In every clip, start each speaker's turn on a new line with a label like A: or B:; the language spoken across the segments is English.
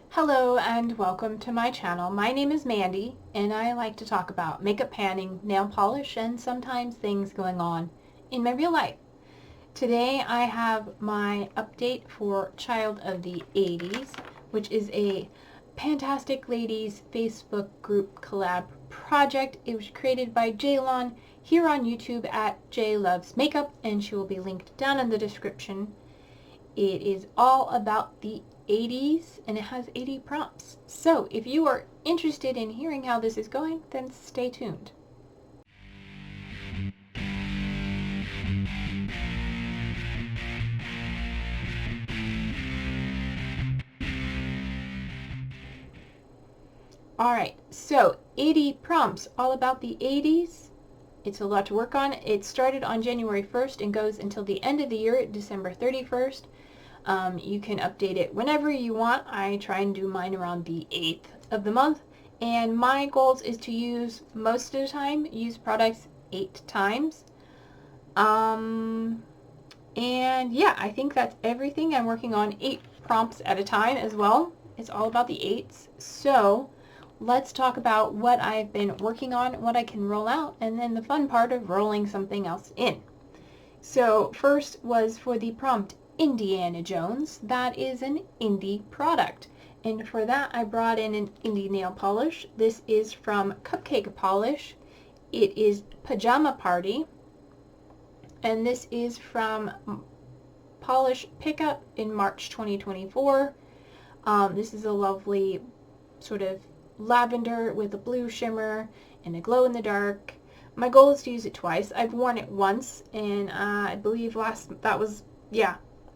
A: Hello and welcome to my channel. My name is Mandy and I like to talk about makeup panning, nail polish, and sometimes things going on in my real life. Today I have my update for Child of the 80s, which is a Fantastic Ladies Facebook group collab project. It was created by Jaylon here on YouTube at J Loves Makeup, and she will be linked down in the description. It is all about the 80s and it has 80 prompts. So if you are interested in hearing how this is going, then stay tuned. Alright, so 80 prompts, all about the 80s. It's a lot to work on. It started on January 1st and goes until the end of the year, December 31st. You can update it whenever you want. I try and do mine around the 8th of the month. And my goals is to use, most of the time, use products 8 times. And yeah, I think that's everything. I'm working on 8 prompts at a time as well. It's all about the 8s. So let's talk about what I've been working on, what I can roll out, and then the fun part of rolling something else in. So first was for the prompt Indiana Jones. That is an indie product. And for that I brought in an indie nail polish. This is from Cupcake Polish. It is Pajama Party. And this is from Polish Pickup in March 2024. This is a lovely sort of lavender with a blue shimmer and a glow in the dark. My goal is to use it twice. I've worn it once, and I believe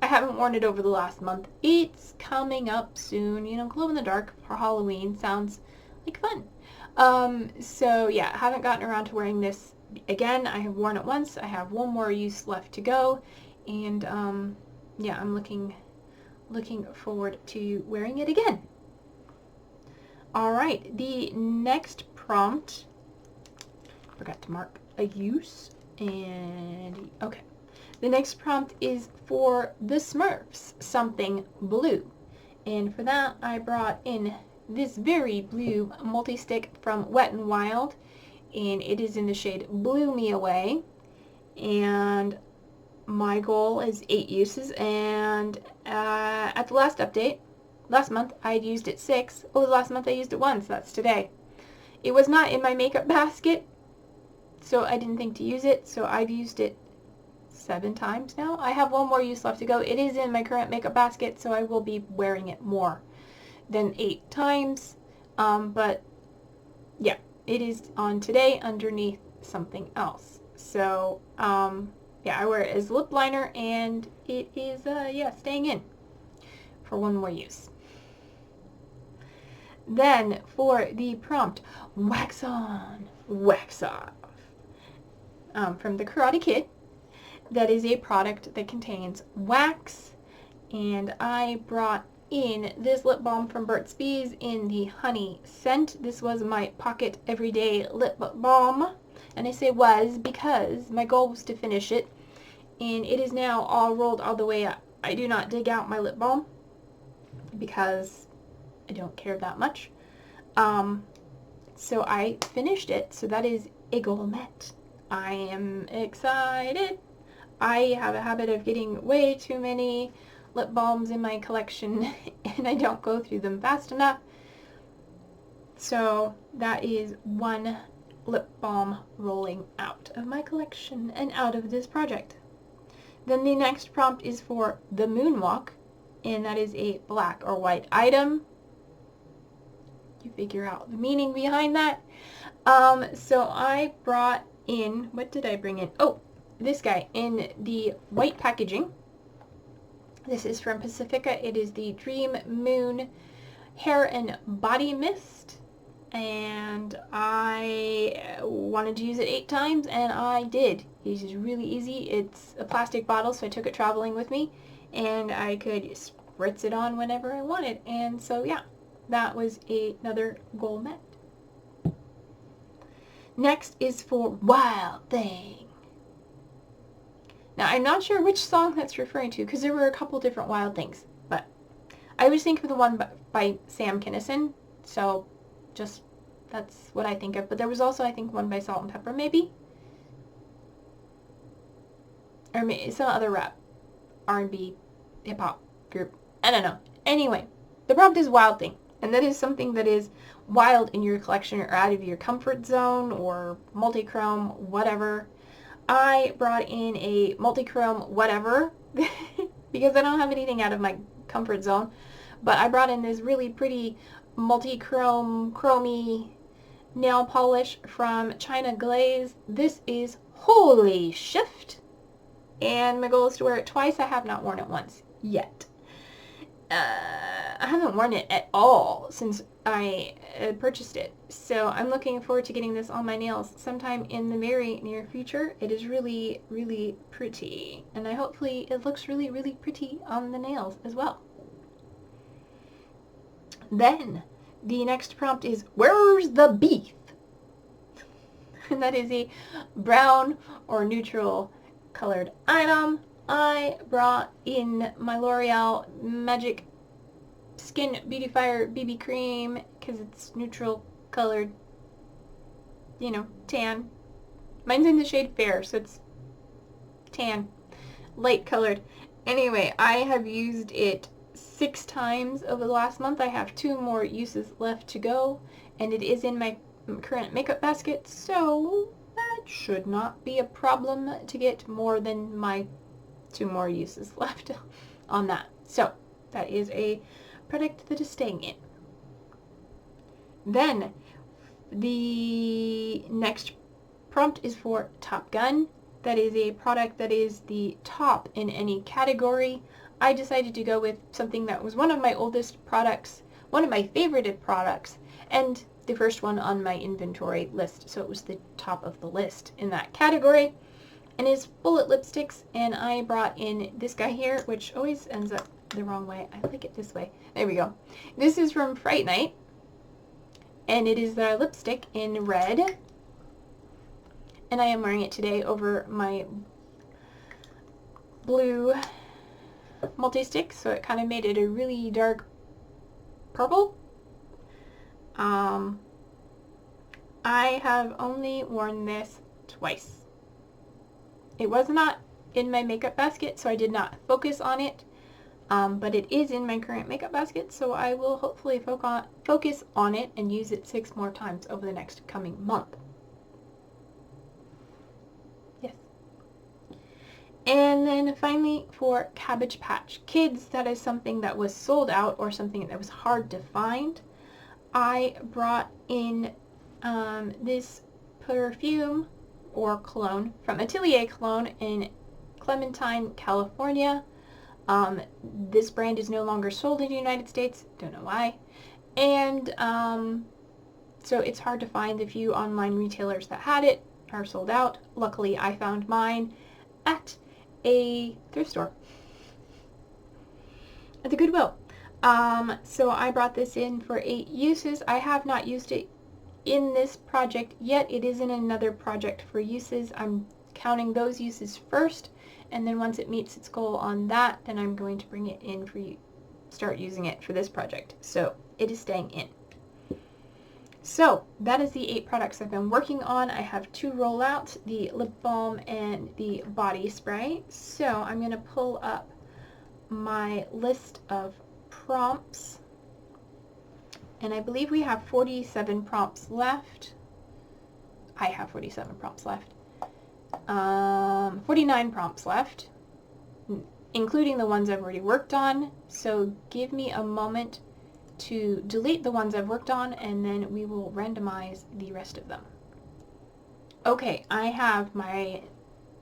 A: I haven't worn it over the last month. It's coming up soon, you know, glow in the dark for Halloween sounds like fun. So yeah, I haven't gotten around to wearing this again. I have worn it once. I have one more use left to go, and yeah, I'm looking forward to wearing it again. Alright, the next prompt, forgot to mark a use, and okay. The next prompt is for the Smurfs, something blue. And for that I brought in this very blue multi-stick from Wet n Wild, and it is in the shade Blew Me Away. And my goal is 8 uses, and at the last update, last month I'd used it 6. Oh, last month I used it once. That's today. It was not in my makeup basket, so I didn't think to use it. So I've used it 7 times now. I have one more use left to go. It is in my current makeup basket, so I will be wearing it more than 8 times. But yeah, it is on today underneath something else. So yeah, I wear it as lip liner, and it is yeah, staying in for one more use. Then for the prompt, wax on, wax off, from the Karate Kid. That is a product that contains wax, and I brought in this lip balm from Burt's Bees in the honey scent. This was my pocket everyday lip balm, and I say was because my goal was to finish it, and it is now all rolled all the way up. I do not dig out my lip balm because I don't care that much. So I finished it, so that is a goal met. I am excited. I have a habit of getting way too many lip balms in my collection and I don't go through them fast enough. So that is one lip balm rolling out of my collection and out of this project. Then the next prompt is for the Moonwalk, and that is a black or white item. You figure out the meaning behind that. So I brought in, what did I bring in? Oh, this guy in the white packaging. This is from Pacifica. It is the Dream Moon Hair and Body Mist, and I wanted to use it 8 times, and I did. It's just really easy. It's a plastic bottle, so I took it traveling with me, and I could spritz it on whenever I wanted. And so yeah, that was another goal met. Next is for Wild Thing. Now I'm not sure which song that's referring to because there were a couple different Wild Things, but I always think of the one by Sam Kinison, so just that's what I think of. But there was also, I think, one by Salt and Pepper, maybe, or maybe some other rap, R&B, hip hop group. I don't know. Anyway, the prompt is Wild Thing, and that is something that is wild in your collection or out of your comfort zone or multi-chrome, whatever. I brought in a multi-chrome whatever because I don't have anything out of my comfort zone, but I brought in this really pretty multi-chrome, chromey nail polish from China Glaze. This is Holy Shift, and my goal is to wear it twice. I have not worn it once yet. I haven't worn it at all since I purchased it, so I'm looking forward to getting this on my nails sometime in the very near future. It is really, really pretty, and hopefully it looks really, really pretty on the nails as well. Then the next prompt is, where's the beef? And that is a brown or neutral colored item. I brought in my L'Oreal Magic Skin Beautifier BB Cream because it's neutral colored, you know, tan. Mine's in the shade Fair, so it's tan, light colored. Anyway, I have used it 6 times over the last month. I have 2 more uses left to go, and it is in my current makeup basket, so that should not be a problem to get more than my 2 more uses left on that. So that is a product that is staying in. Then the next prompt is for Top Gun. That is a product that is the top in any category. I decided to go with something that was one of my oldest products, one of my favorited products, and the first one on my inventory list, so it was the top of the list in that category. And it's bullet lipsticks, and I brought in this guy here, which always ends up the wrong way. I like it this way. There we go. This is from Fright Night, and it is the lipstick in red, and I am wearing it today over my blue multi-stick, so it kind of made it a really dark purple. I have only worn this twice. It was not in my makeup basket, so I did not focus on it, but it is in my current makeup basket, so I will hopefully focus on it and use it 6 more times over the next coming month. Yes. And then finally for Cabbage Patch Kids, that is something that was sold out or something that was hard to find. I brought in this perfume or cologne from Atelier Cologne in Clementine, California. This brand is no longer sold in the United States, don't know why, and so it's hard to find. The few online retailers that had it are sold out. Luckily, I found mine at a thrift store at the Goodwill. So I brought this in for 8 uses. I have not used it in this project yet. It is in another project for uses. I'm counting those uses first, and then once it meets its goal on that, then I'm going to bring it in for you, start using it for this project. So it is staying in. So that is the 8 products I've been working on. I have 2 rollouts, the lip balm and the body spray. So I'm going to pull up my list of prompts, and I believe we have 47 prompts left. I have 47 prompts left. 49 prompts left, including the ones I've already worked on. So give me a moment to delete the ones I've worked on, and then we will randomize the rest of them. Okay, I have my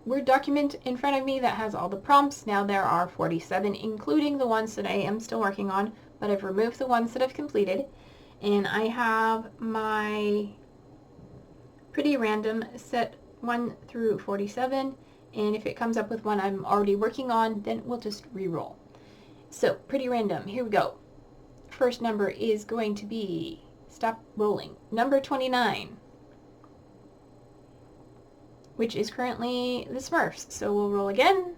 A: Word document in front of me that has all the prompts. Now there are 47, including the ones that I am still working on, but I've removed the ones that I've completed. And I have my pretty random set 1 through 47, and if it comes up with one I'm already working on, then we'll just re-roll. So pretty random, here we go. First number is going to be, stop rolling, number 29, which is currently the Smurfs. So we'll roll again.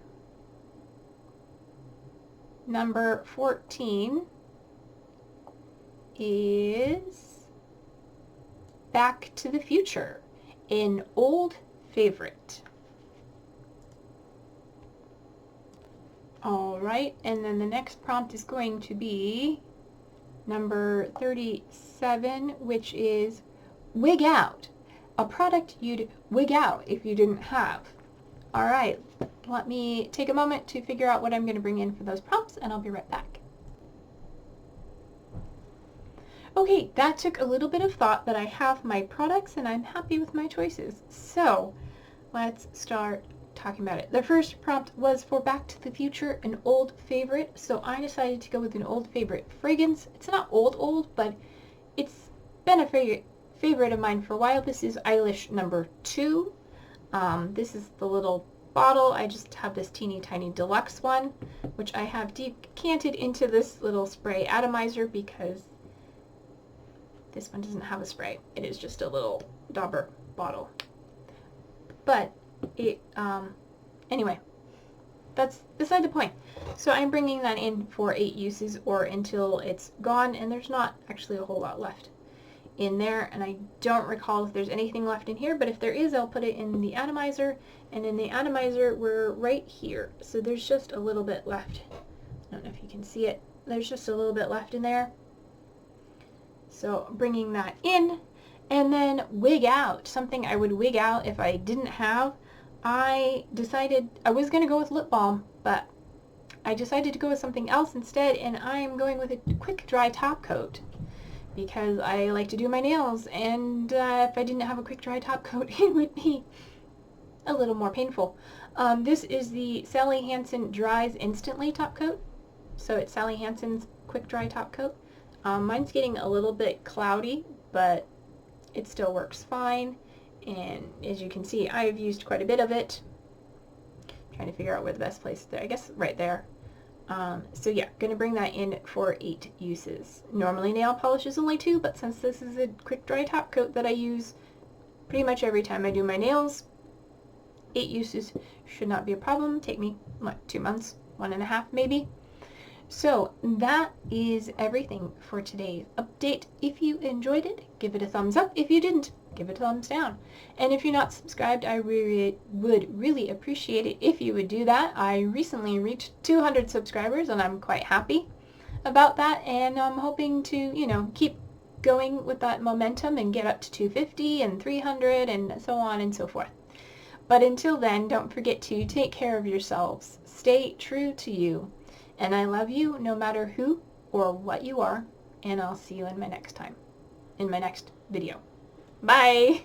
A: Number 14, is Back to the Future, an old favorite. All right, and then the next prompt is going to be number 37, which is wig out, a product you'd wig out if you didn't have. All right, let me take a moment to figure out what I'm going to bring in for those prompts, and I'll be right back. Okay, that took a little bit of thought, but I have my products and I'm happy with my choices. So let's start talking about it. The first prompt was for Back to the Future, an old favorite. So I decided to go with an old favorite fragrance. It's not old, but it's been a favorite of mine for a while. This is Eilish number 2. This is the little bottle. I just have this teeny tiny deluxe one, which I have decanted into this little spray atomizer because this one doesn't have a spray. It is just a little dauber bottle. But it, anyway, that's beside the point. So I'm bringing that in for 8 uses or until it's gone, and there's not actually a whole lot left in there, and I don't recall if there's anything left in here, but if there is, I'll put it in the atomizer, and in the atomizer, we're right here. So there's just a little bit left. I don't know if you can see it. There's just a little bit left in there. So bringing that in, and then wig out, something I would wig out if I didn't have. I decided I was going to go with lip balm, but I decided to go with something else instead, and I'm going with a quick dry top coat because I like to do my nails, and if I didn't have a quick dry top coat, it would be a little more painful. This is the Sally Hansen Dries Instantly top coat. So it's Sally Hansen's quick dry top coat. Mine's getting a little bit cloudy, but it still works fine. And as you can see, I've used quite a bit of it. I'm trying to figure out where the best place is there. I guess right there. So yeah, going to bring that in for 8 uses. Normally nail polish is only 2, but since this is a quick dry top coat that I use pretty much every time I do my nails, 8 uses should not be a problem. Take me, what, 2 months? 1.5 maybe? So that is everything for today's update. If you enjoyed it, give it a thumbs up. If you didn't, give it a thumbs down. And if you're not subscribed, I would really appreciate it if you would do that. I recently reached 200 subscribers, and I'm quite happy about that. And I'm hoping to, you know, keep going with that momentum and get up to 250 and 300 and so on and so forth. But until then, don't forget to take care of yourselves. Stay true to you. And I love you no matter who or what you are, and I'll see you in my next video. Bye!